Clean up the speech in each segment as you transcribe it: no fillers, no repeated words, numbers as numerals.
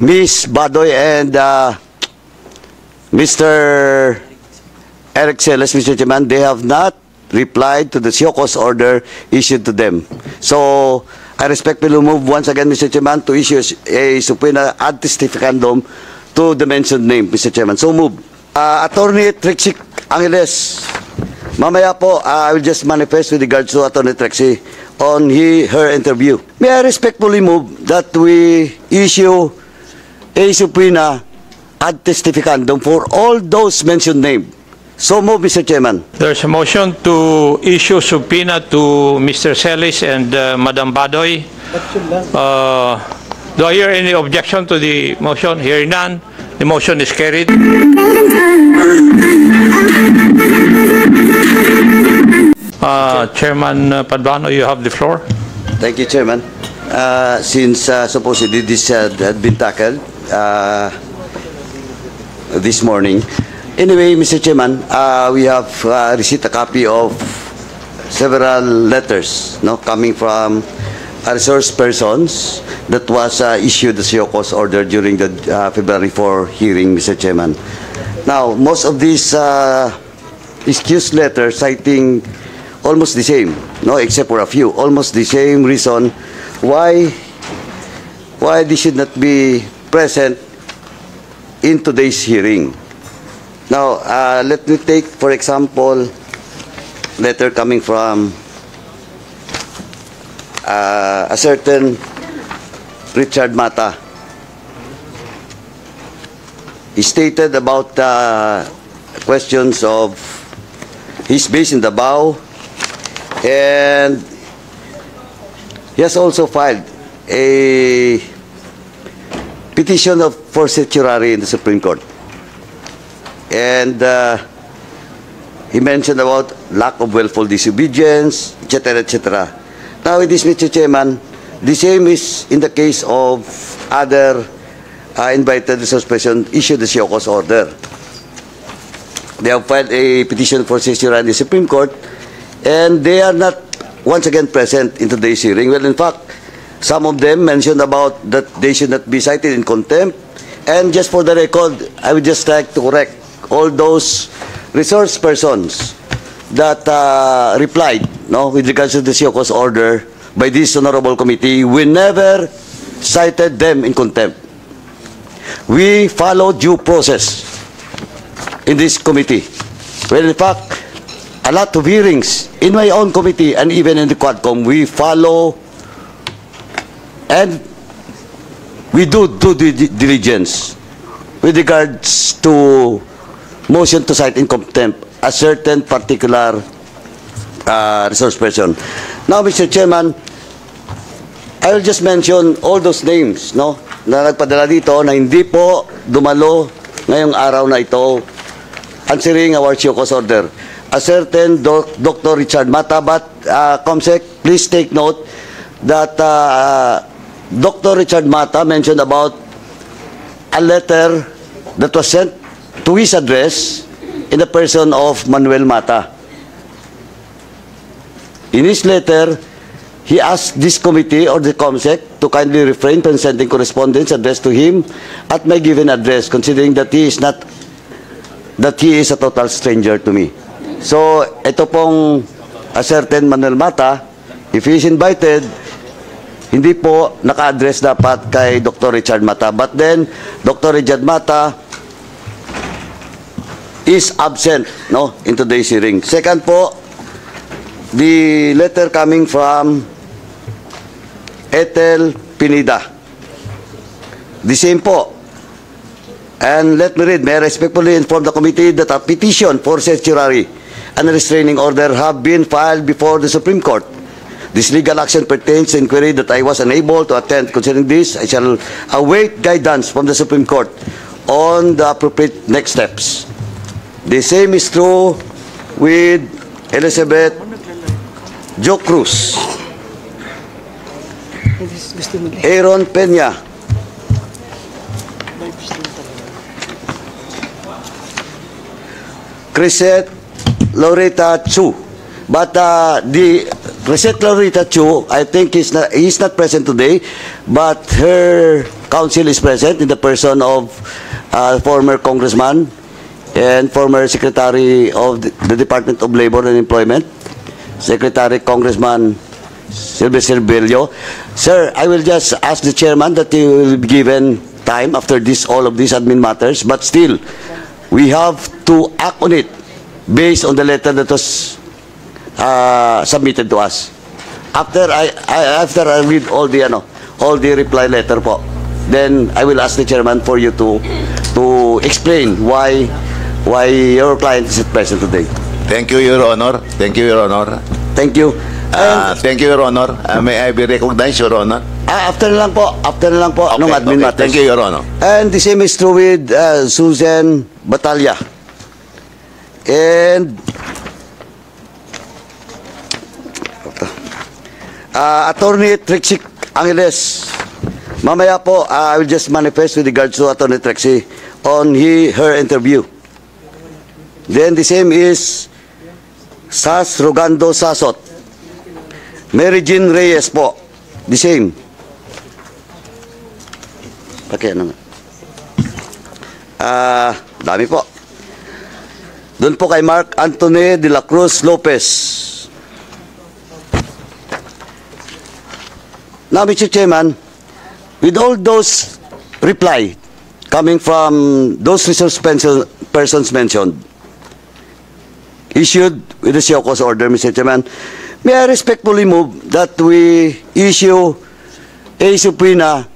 Ms. Badoy and Mr. Eric Celes, Mr. Chairman, they have not replied to the show cause order issued to them. So, I respectfully move once again, Mr. Chairman, to issue a subpoena ad testificandum to the mentioned name, Mr. Chairman. So move. Attorney Trixie Angeles, mamaya po, I will just manifest with regards to Attorney Trixie on her interview. May I respectfully move that we issue a subpoena ad testificandum for all those mentioned names. So move, Mr. Chairman. There's a motion to issue subpoena to Mr. Celis and Madam Badoy. Do I hear any objection to the motion? Hearing none, the motion is carried. Chairman Paduano, you have the floor. Thank you, Chairman. Since supposedly this had been tackled this morning, anyway, Mr. Chairman, we have received a copy of several letters, coming from resource persons that was issued the show cause order during the February 4 hearing, Mr. Chairman. Now, most of these excuse letters citing almost the same, except for a few, almost the same reason why they should not be present in today's hearing. Now, let me take, for example, letter coming from a certain Richard Mata. He stated about questions of his base in Davao, and he has also filed a petition for certiorari in the Supreme Court. And he mentioned about lack of willful disobedience, etc., etc. Now, with this, Mr. Chairman, the same is in the case of other invited resource persons issued the show cause order. They have filed a petition for certiorari in the Supreme Court, and they are not once again present in today's hearing. Well, in fact, some of them mentioned about that they should not be cited in contempt. And just for the record, I would just like to correct all those resource persons that replied with regards to the show cause order by this honorable committee. We never cited them in contempt. We follow due process in this committee. Well, in fact, a lot of hearings in my own committee and even in the Quadcom, we follow and we do due diligence with regards to motion to cite in contempt a certain particular resource person. Now, Mr. Chairman, I will just mention all those names na nagpadala dito na hindi po dumalo ngayong araw na ito answering our show cause order. A certain Dr. Richard Mata, but Comsec, please take note that Dr. Richard Mata mentioned about a letter that was sent to his address in the person of Manuel Mata. In his letter, he asked this committee or the Comsec to kindly refrain from sending correspondence addressed to him at my given address, considering that he is a total stranger to me. So, ito pong a certain Manuel Mata, if he is invited, hindi po naka-address dapat kay Dr. Richard Mata. But then, Dr. Richard Mata is absent in today's hearing. Second po, the letter coming from Ethel Pineda. The same po. And let me read, may I respectfully inform the committee that a petition for certiorari and a restraining order have been filed before the Supreme Court. This legal action pertains to inquiry that I was unable to attend. Concerning this, I shall await guidance from the Supreme Court on the appropriate next steps. The same is true with Elizabeth Jo Cruz, Aaron Peña, Crisette Loretta Chu. But the Crisette Loretta Chu, I think he's not present today, but her council is present in the person of former congressman and former secretary of the Department of Labor and Employment, Secretary Congressman Sylvester Bello. Sir, I will just ask the chairman that he will be given time after this, all of these admin matters, but still, we have to act on it based on the letter that was submitted to us. After I read all the reply letter po, then I will ask the chairman for you to explain why your client is present today. Thank you, Your Honor. Thank you, Your Honor. Thank you. Thank you, Your Honor. May I be recognized, Your Honor? After na lang po, nung admin matters. Thank you, Your Honor. And the same is true with Susan Batalya. And Attorney Trixie Angeles. Mamaya po, I will just manifest with regards to Attorney Trixie on her interview. Then the same is Sas Rogando Sasot. Mary Jean Reyes po. The same. Dami po. Doon po kay Mark Anthony de la Cruz Lopez. Now, Mr. Chairman, with all those reply coming from those resource persons mentioned, issued with the show cause order, Mr. Chairman, may I respectfully move that we issue a subpoena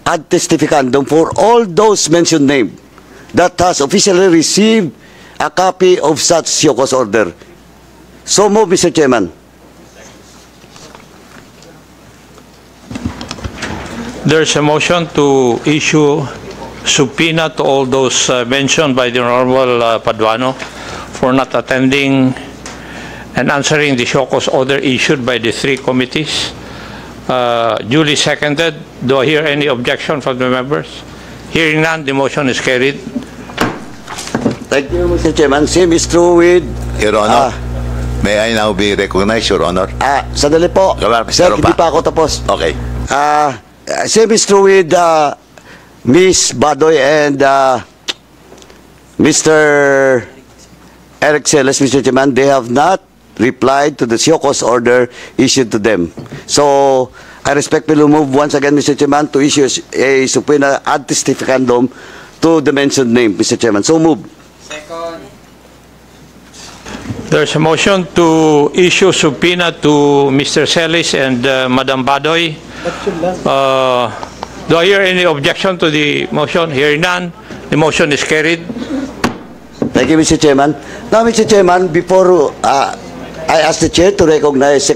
ad testificandum for all those mentioned names that has officially received a copy of such show cause order. So move, Mr. Chairman. There's a motion to issue subpoena to all those mentioned by the Honorable Paduano for not attending and answering the show cause order issued by the three committees. Duly seconded. Do I hear any objection from the members? Hearing none, the motion is carried. Thank you, Mr. Chairman. Same is true with... Your Honor, may I now be recognized, Your Honor? Sandali po. Sir, hindi pa ako tapos. Okay. Same is true with Ms. Badoy and Mr. Eric Celes, Mr. Chairman. They have not replied to the show cause order issued to them. So, I respectfully move once again, Mr. Chairman, to issue a subpoena ad testificandum to the mentioned name, Mr. Chairman. So move. Second. There's a motion to issue subpoena to Mr. Celis and Madam Badoy. Do I hear any objection to the motion? Hearing none, the motion is carried. Thank you, Mr. Chairman. Now, Mr. Chairman, before I ask the chair to recognize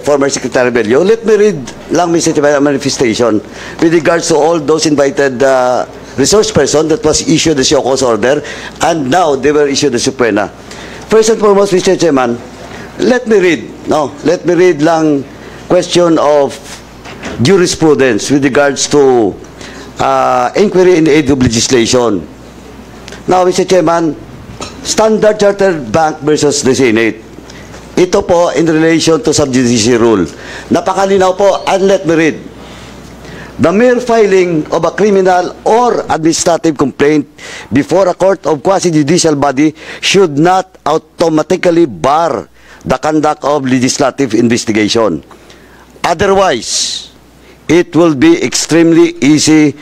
former Secretary Bello, let me read lang, Mr. Chairman, a manifestation with regards to all those invited resource person that was issued the show cause order, and now they were issued the subpoena. First and foremost, Mr. Chairman, let me read lang question of jurisprudence with regards to inquiry in aid of legislation. Now, Mr. Chairman, Standard Chartered Bank versus the Senate. Ito po in relation to subjudice rule. Napakalinaw po, and let me read. The mere filing of a criminal or administrative complaint before a court of quasi-judicial body should not automatically bar the conduct of legislative investigation. Otherwise, it will be extremely easy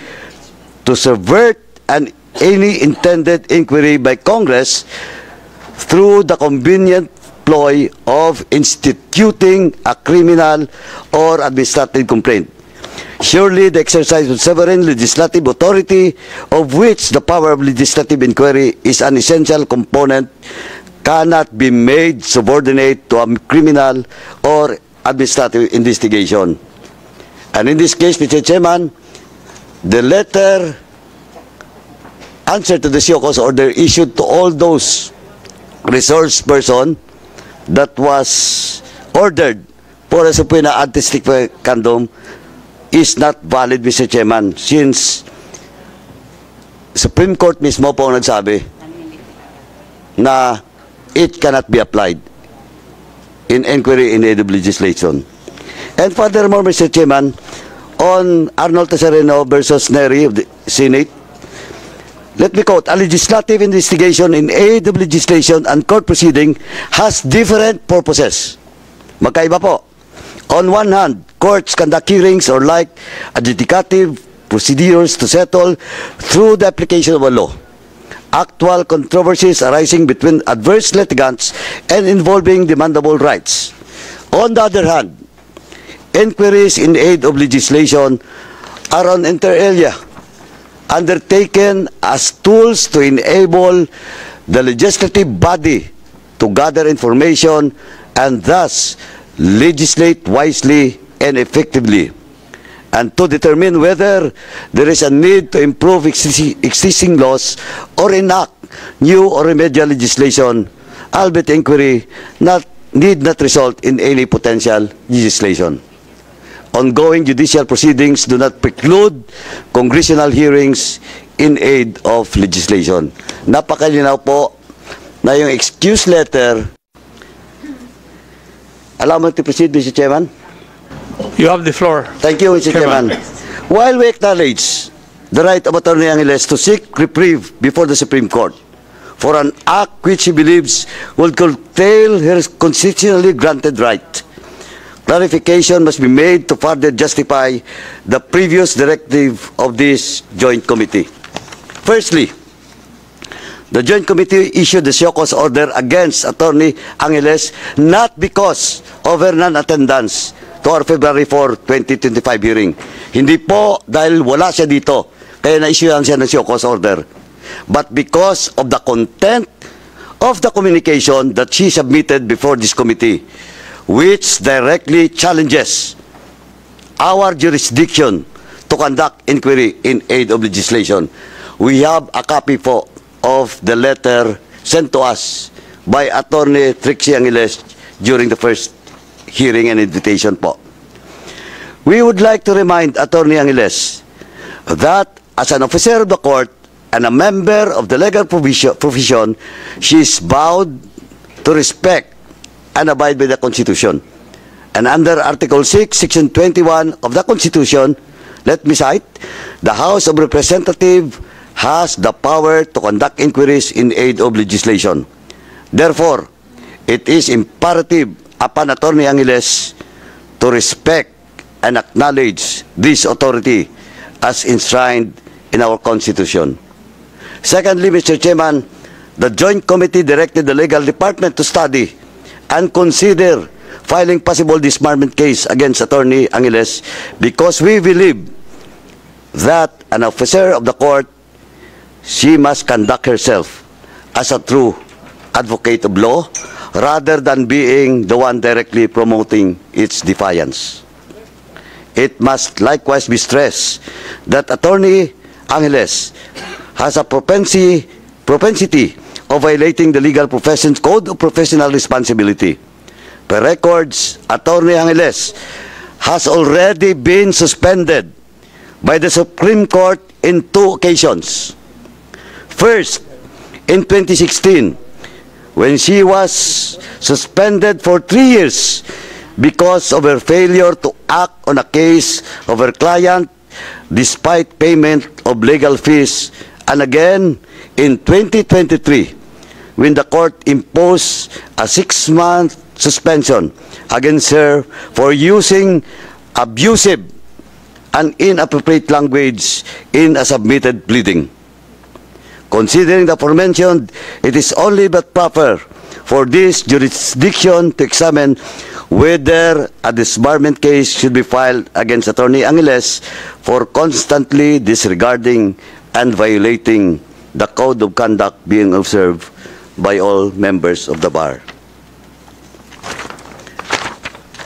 to subvert any intended inquiry by Congress through the convenient ploy of instituting a criminal or administrative complaint. Surely the exercise of sovereign legislative authority, of which the power of legislative inquiry is an essential component, cannot be made subordinate to a criminal or administrative investigation. And in this case, Mr. Chairman, the letter answer to the show cause order issued to all those resource person that was ordered for a subpoena ad testificandum is not valid, Mr. Chairman, since Supreme Court mismo po ang nagsabi na it cannot be applied in inquiry in aid of legislation. And furthermore, Mr. Chairman, on Arnold Tesareno versus Neri of the Senate. Let me quote, a legislative investigation in aid of legislation and court proceeding has different purposes. Magkaiba po. On one hand, courts conduct hearings or like adjudicative procedures to settle through the application of a law actual controversies arising between adverse litigants and involving demandable rights. On the other hand, inquiries in aid of legislation are on inter alia, undertaken as tools to enable the legislative body to gather information and thus legislate wisely and effectively, and to determine whether there is a need to improve existing laws or enact new or remedial legislation, albeit inquiry need not result in any potential legislation. Ongoing judicial proceedings do not preclude congressional hearings in aid of legislation. Napakalinaw po na yung excuse letter. Allow me to proceed, Mr. Chairman. You have the floor. Thank you, Mr. Chairman. While we acknowledge the right of Attorney Angeles to seek reprieve before the Supreme Court for an act which he believes would curtail her constitutionally granted right, clarification must be made to further justify the previous directive of this joint committee. Firstly, the joint committee issued the show cause order against Attorney Angeles not because of her non-attendance to our February 4, 2025 hearing. Hindi po dahil wala siya dito, kaya na-issuean siya ng show cause order. But because of the content of the communication that she submitted before this committee, which directly challenges our jurisdiction to conduct inquiry in aid of legislation. We have a copy po of the letter sent to us by Attorney Trixie Angeles during the first hearing and invitation po. We would like to remind Attorney Angeles that as an officer of the court and a member of the legal profession, she is bound to respect and abide by the Constitution. And under Article 6, Section 21 of the Constitution, let me cite, the House of Representatives has the power to conduct inquiries in aid of legislation. Therefore, it is imperative upon Attorney Angeles to respect and acknowledge this authority as enshrined in our Constitution. Secondly, Mr. Chairman, the Joint Committee directed the Legal Department to study and consider filing possible disbarment case against Attorney Angeles because we believe that an officer of the court, she must conduct herself as a true advocate of law rather than being the one directly promoting its defiance. It must likewise be stressed that Attorney Angeles has a propensity of violating the legal profession's code of professional responsibility. Per records, Attorney Angeles has already been suspended by the Supreme Court in 2 occasions. First, in 2016, when she was suspended for 3 years because of her failure to act on a case of her client despite payment of legal fees, and again in 2023 when the court imposed a 6-month suspension against her for using abusive and inappropriate language in a submitted pleading. Considering the aforementioned, it is only but proper for this jurisdiction to examine whether a disbarment case should be filed against Attorney Angeles for constantly disregarding and violating the code of conduct being observed by all members of the bar.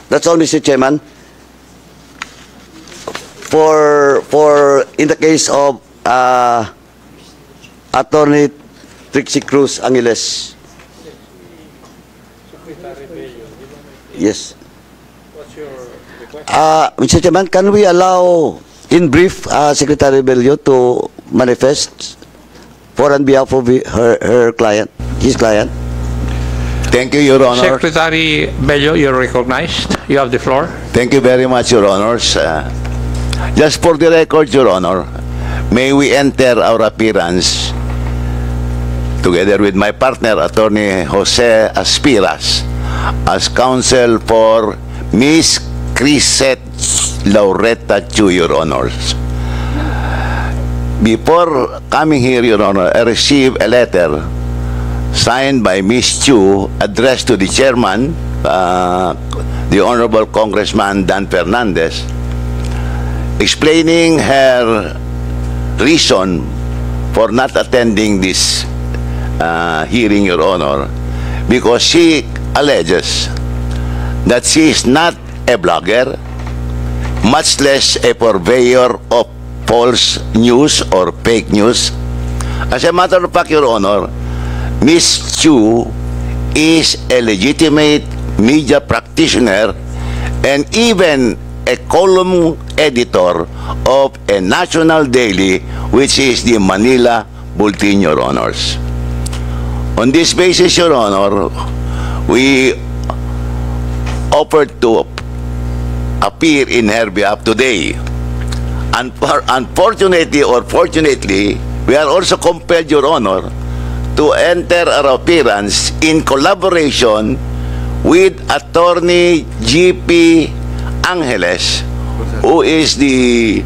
That's all, Mr. Chairman. For in the case of Attorney Trixie Cruz Angeles. Yes. What's your request? Mr. Chairman, can we allow, in brief, Secretary Bello to manifest for on behalf of her client, his client? Thank you, Your Honor. Secretary Bello, you're recognized. You have the floor. Thank you very much, Your Honors. Just for the record, Your Honor, may we enter our appearance together with my partner, Attorney Jose Aspiras, as counsel for Miss Crisette Laureta Chu, Your Honors. Before coming here, Your Honor, I received a letter signed by Miss Chu addressed to the chairman, the Honorable Congressman Dan Fernandez, explaining her reason for not attending this hearing, Your Honor, because she alleges that she is not a blogger, much less a purveyor of false news or fake news. As a matter of fact, Your Honor, Ms. Chu is a legitimate media practitioner and even a column editor of a national daily, which is the Manila Bulletin, Your Honors. On this basis, Your Honor, we offered to appear in her behalf today. Unfortunately or fortunately, we are also compelled, Your Honor, to enter our appearance in collaboration with Attorney G.P. Angeles, who is the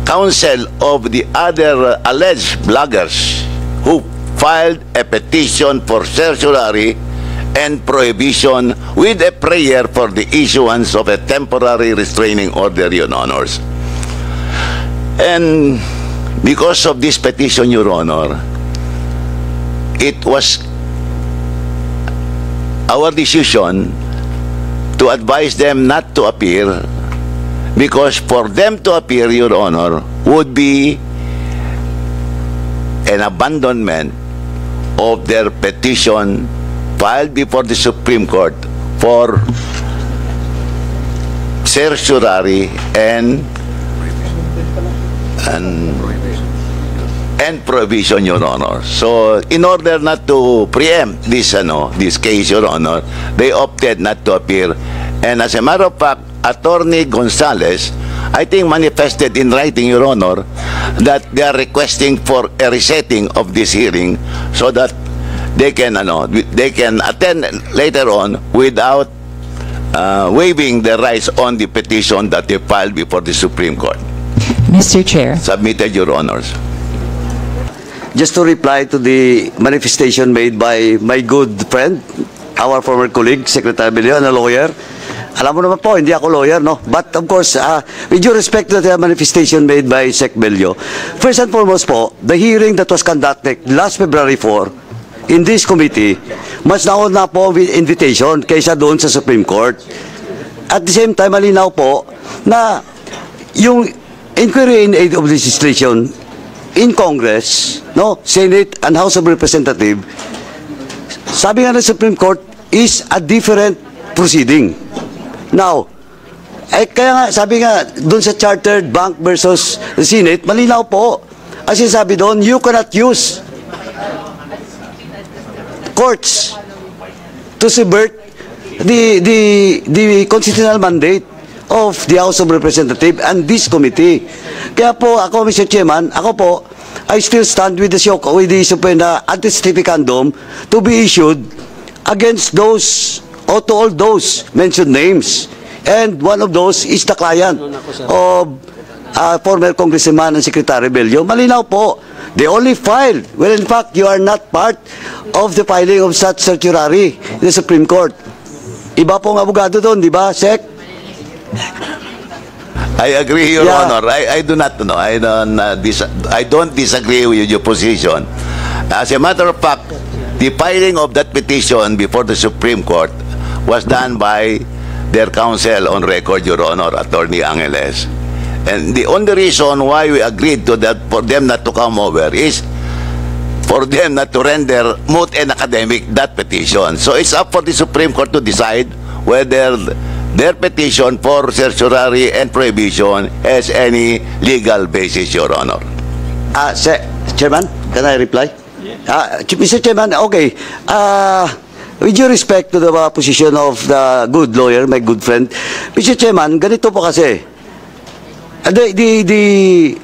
counsel of the other alleged bloggers who filed a petition for certiorari and prohibition with a prayer for the issuance of a temporary restraining order, Your Honors. And because of this petition, Your Honor, it was our decision to advise them not to appear, because for them to appear, Your Honor, would be an abandonment of their petition filed before the Supreme Court for certiorari and prohibition, Your Honor. So, in order not to preempt this case, Your Honor, they opted not to appear. And as a matter of fact, Attorney Gonzales, I think, manifested in writing, Your Honor, that they are requesting for a resetting of this hearing so that they can attend later on without waiving the rights on the petition that they filed before the Supreme Court. Mr. Chair. Submitted, Your Honors. Just to reply to the manifestation made by my good friend, our former colleague, Secretary Bello, a lawyer. Alam mo naman po, hindi ako lawyer, no? But of course, with due respect to the manifestation made by Sec Bello, first and foremost po, the hearing that was conducted last February 4 in this committee, mas naon na po with invitation kaysa doon sa Supreme Court. At the same time, malinaw po na yung inquiry in aid of legislation in Congress, no, Senate and House of Representatives, sabi nga ng Supreme Court, is a different proceeding. Now, kaya nga, sabi nga, dun sa Chartered Bank versus the Senate, malinaw po. As sabi doon, you cannot use courts to subvert the constitutional mandate of the House of Representatives and this committee. Kaya po, ako, Mr. Chairman, ako po, I still stand with the subpoena ad testificandum to be issued against those or to all those mentioned names. And one of those is the client of former Congressman and Secretary Bello. Malinaw po, they only filed. Well, in fact, you are not part of the filing of such certiorari in the Supreme Court. Iba pong abogado doon, di ba, Sec? I agree, Your Honor. I do not know. I don't disagree with your position. As a matter of fact, the filing of that petition before the Supreme Court was done by their counsel on record, Your Honor, Attorney Angeles. And the only reason why we agreed to that, for them not to come over, is for them not to render moot and academic that petition. So it's up for the Supreme Court to decide whether their petition for certiorari and prohibition has any legal basis, Your Honor. Chairman, can I reply? Mr. Chairman, okay. With due respect to the position of the good lawyer, my good friend, Mr. Chairman, ganito po kasi. the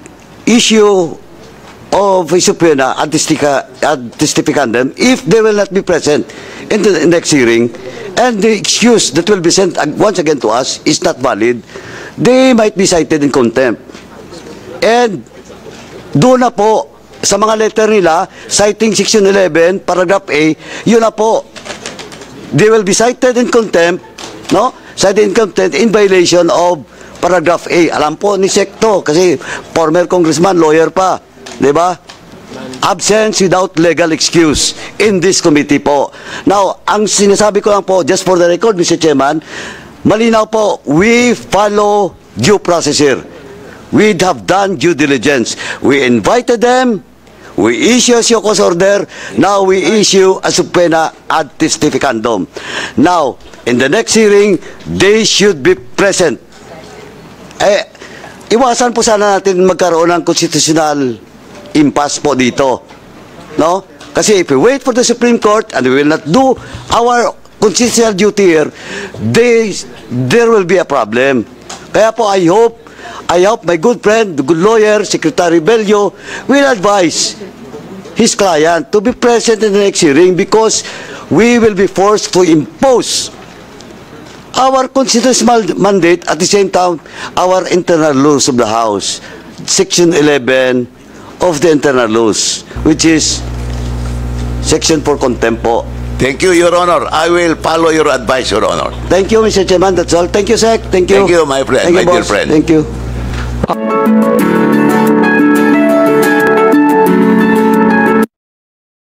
issue of a subpoena ad testificandum, if they will not be present in the next hearing, and the excuse that will be sent once again to us is not valid, they might be cited in contempt. And doon na po, sa mga letter nila, citing Section 11, Paragraph A, yun na po, they will be cited in contempt, no? Cited in contempt in violation of Paragraph A. Alam po ni Secto, kasi former congressman, lawyer pa, di ba? Absence without legal excuse in this committee po. Now, ang sinasabi ko lang po, just for the record, Mr. Chairman, malinaw po, we follow due process here. We have done due diligence. We invited them, we issue a show cause order, now we issue a subpoena ad testificandum. Now, in the next hearing, they should be present. Iwasan po sana natin magkaroon ng constitutional impasse po dito. No? Kasi if we wait for the Supreme Court and we will not do our constitutional duty here, there will be a problem. Kaya po, I hope my good friend, the good lawyer, Secretary Bello, will advise his client to be present in the next hearing, because we will be forced to impose our constitutional mandate, at the same time, our internal laws of the House, Section 11 of the internal laws, which is Section for contempt po. Thank you, Your Honor. I will follow your advice, Your Honor. Thank you, Mr. Chairman. That's all. Thank you, Sec. Thank you. Thank you, my friend, Thank you, my dear boss. friend. Thank you.